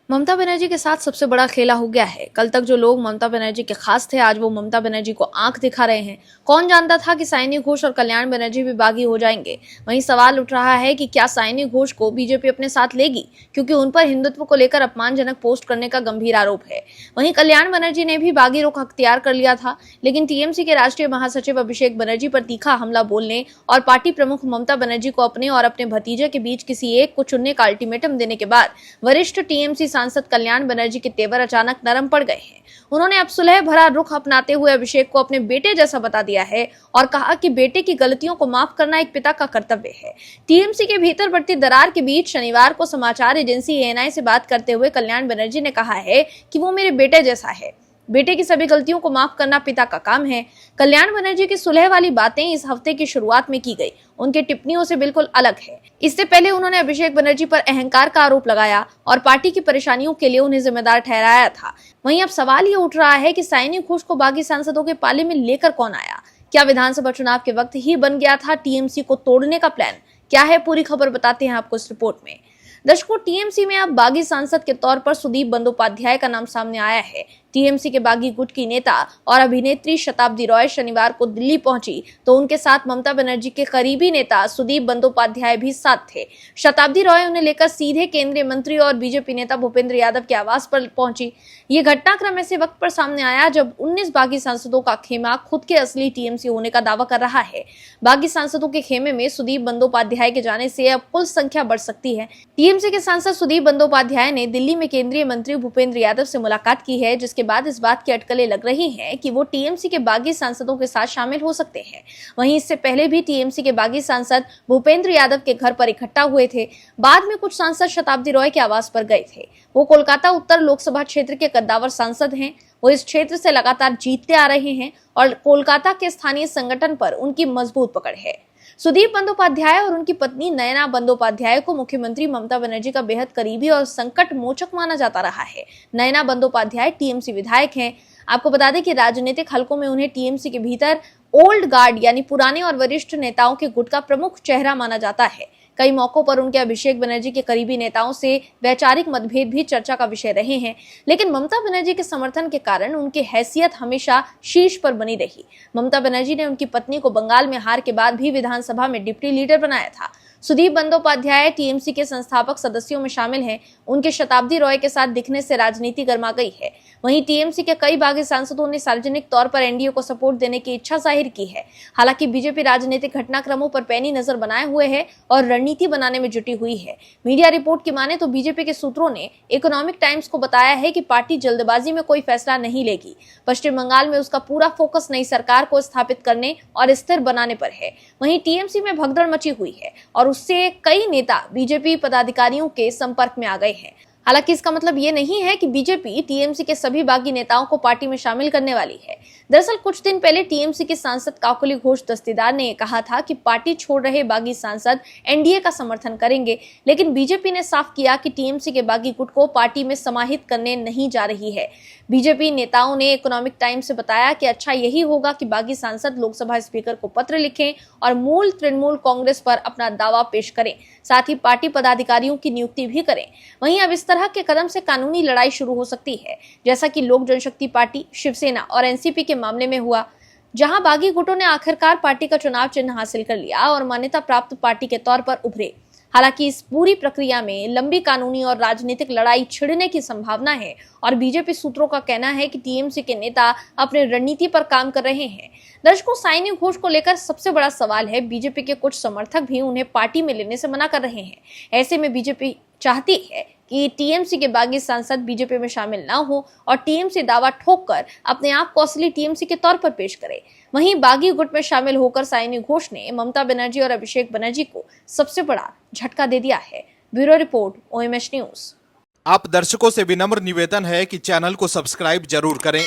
ममता बनर्जी के साथ सबसे बड़ा खेला हो गया है। कल तक जो लोग ममता बनर्जी के खास थे, आज वो ममता बनर्जी को आंख दिखा रहे हैं। कौन जानता था कि साइनी घोष और कल्याण बनर्जी भी बागी हो जाएंगे। वहीं सवाल उठ रहा है कि क्या साइनी घोष को बीजेपी अपने साथ लेगी, क्योंकि उन पर हिंदुत्व को लेकर अपमानजनक पोस्ट करने का गंभीर आरोप है। वहीं कल्याण बनर्जी ने भी बागी रुख अख्तियार कर लिया था, लेकिन टीएमसी के राष्ट्रीय महासचिव अभिषेक बनर्जी पर तीखा हमला बोलने और पार्टी प्रमुख ममता बनर्जी को अपने और अपने भतीजे के बीच किसी एक को चुनने का अल्टीमेटम देने के बाद वरिष्ठ टीएमसी सांसद कल्याण बनर्जी के तेवर अचानक नरम पड़ गए हैं। उन्होंने अब सुलह भरा रुख अपनाते हुए अभिषेक को अपने बेटे जैसा बता दिया है और कहा कि बेटे की गलतियों को माफ करना एक पिता का कर्तव्य है। टीएमसी के भीतर बढ़ती दरार के बीच शनिवार को समाचार एजेंसी एएनआई से बात करते हुए कल्याण बनर्जी ने कहा है कि वो मेरे बेटे जैसा है। बेटे की सभी गलतियों को माफ करना पिता का काम है। कल्याण बनर्जी की सुलह वाली बातें इस हफ्ते की शुरुआत में की गई, उनकी टिप्पणियों से बिल्कुल अलग है। इससे पहले उन्होंने अभिषेक बनर्जी पर अहंकार का आरोप लगाया और पार्टी की परेशानियों के लिए उन्हें जिम्मेदार ठहराया था। वहीं अब सवाल ये उठ रहा है कि साइनी घोष को बागी सांसदों के पाले में लेकर कौन आया। क्या विधानसभा चुनाव के वक्त ही बन गया था टीएमसी को तोड़ने का प्लान? क्या है पूरी खबर बताते हैं आपको इस रिपोर्ट में। दर्शकों, टीएमसी में अब बागी सांसद के तौर पर सुदीप बंदोपाध्याय का नाम सामने आया है। टीएमसी के बागी गुट की नेता और अभिनेत्री शताब्दी रॉय शनिवार को दिल्ली पहुंची तो उनके साथ ममता बनर्जी के करीबी नेता सुदीप बंदोपाध्याय भी साथ थे। शताब्दी रॉय उन्हें लेकर सीधे केंद्रीय मंत्री और बीजेपी नेता भूपेंद्र यादव के आवास पर पहुंची। ये घटनाक्रम ऐसे वक्त पर सामने आया जब 19 बागी सांसदों का खेमा खुद के असली टीएमसी होने का दावा कर रहा है। बागी सांसदों के खेमे में सुदीप बंदोपाध्याय के जाने से अब कुल संख्या बढ़ सकती है। टीएमसी के सांसद सुदीप बंदोपाध्याय ने दिल्ली में केंद्रीय मंत्री भूपेंद्र यादव से मुलाकात की है, जिसके बाद इस बात की अटकलें लग रही हैं कि वो टीएमसी के बागी सांसदों के साथ शामिल हो सकते हैं। वहीं इससे पहले भी टीएमसी के बागी सांसद भूपेंद्र यादव के घर पर इकट्ठा हुए थे। बाद में कुछ सांसद शताब्दी रॉय के आवास पर गए थे। वो कोलकाता उत्तर लोकसभा क्षेत्र के कद्दावर सांसद हैं। वो इस क्षेत्र से लगातार जीतते आ रहे हैं और कोलकाता के स्थानीय संगठन पर उनकी मजबूत पकड़ है। सुदीप बंदोपाध्याय और उनकी पत्नी नयना बंदोपाध्याय को मुख्यमंत्री ममता बनर्जी का बेहद करीबी और संकट मोचक माना जाता रहा है। नयना बंदोपाध्याय टीएमसी विधायक हैं। आपको बता दें कि राजनीतिक हलकों में उन्हें टीएमसी के भीतर ओल्ड गार्ड यानी पुराने और वरिष्ठ नेताओं के गुट का प्रमुख चेहरा माना जाता है। कई मौकों पर उनके अभिषेक बनर्जी के करीबी नेताओं से वैचारिक मतभेद भी चर्चा का विषय रहे हैं, लेकिन ममता बनर्जी के समर्थन के कारण उनकी हैसियत हमेशा शीर्ष पर बनी रही। ममता बनर्जी ने उनकी पत्नी को बंगाल में हार के बाद भी विधानसभा में डिप्टी लीडर बनाया था। सुदीप बंदोपाध्याय टीएमसी के संस्थापक सदस्यों में शामिल हैं। उनके शताब्दी रॉय के साथ दिखने से राजनीति गर्मा गई है। वहीं टीएमसी के कई बागी सांसदों ने सार्वजनिक तौर पर एनडीए को सपोर्ट देने की इच्छा जाहिर की है। हालांकि बीजेपी राजनीतिक घटनाक्रमों पर पैनी नजर बनाए हुए है और रणनीति बनाने में जुटी हुई है। मीडिया रिपोर्ट की माने तो बीजेपी के सूत्रों ने इकोनॉमिक टाइम्स को बताया है कि पार्टी जल्दबाजी में कोई फैसला नहीं लेगी। पश्चिम बंगाल में उसका पूरा फोकस नई सरकार को स्थापित करने और स्थिर बनाने पर है। वहीं टीएमसी में भगदड़ मची हुई है और उससे कई नेता बीजेपी पदाधिकारियों के संपर्क में आ गए हैं। हालांकि इसका मतलब ये नहीं है कि बीजेपी टीएमसी के सभी बागी नेताओं को पार्टी में शामिल करने वाली है। दरअसल कुछ दिन पहले टीएमसी के सांसद काकुली घोष दस्तीदार ने कहा था कि पार्टी छोड़ रहे बागी सांसद एनडीए का समर्थन करेंगे, लेकिन बीजेपी ने साफ किया कि टीएमसी के बागी गुट को पार्टी में समाहित करने नहीं जा रही है। बीजेपी नेताओं ने इकोनॉमिक टाइम्स से बताया कि अच्छा यही होगा कि बागी सांसद लोकसभा स्पीकर को पत्र लिखें और मूल तृणमूल कांग्रेस पर अपना दावा पेश करें, साथ ही पार्टी पदाधिकारियों की नियुक्ति भी करें। वहीं अब इस तरह के कदम से कानूनी लड़ाई शुरू हो सकती है, जैसा कि लोक जनशक्ति पार्टी, शिवसेना और एनसीपी के मामले में हुआ, जहां बागी गुटों ने आखिरकार पार्टी का चुनाव चिन्ह हासिल कर लिया और मान्यता प्राप्त पार्टी के तौर पर उभरे। हालांकि इस पूरी प्रक्रिया में लंबी कानूनी और राजनीतिक लड़ाई छिड़ने की संभावना है और बीजेपी सूत्रों का कहना है कि टीएमसी के नेता अपने रणनीति पर काम कर रहे हैं। दर्शकों, साइनी घोष को लेकर सबसे बड़ा सवाल है, बीजेपी के कुछ समर्थक भी उन्हें पार्टी में लेने से मना कर रहे हैं। ऐसे में बीजेपी चाहती है कि टीएमसी के बागी सांसद बीजेपी में शामिल ना हो और टीएमसी दावा ठोककर अपने आप को असली टीएमसी के तौर पर पेश करे। वहीं बागी गुट में शामिल होकर साइनी घोष ने ममता बनर्जी और अभिषेक बनर्जी को सबसे बड़ा झटका दे दिया है। Bureau report, OMH news. आप दर्शकों से विनम्र निवेदन है कि चैनल को सब्सक्राइब जरूर करें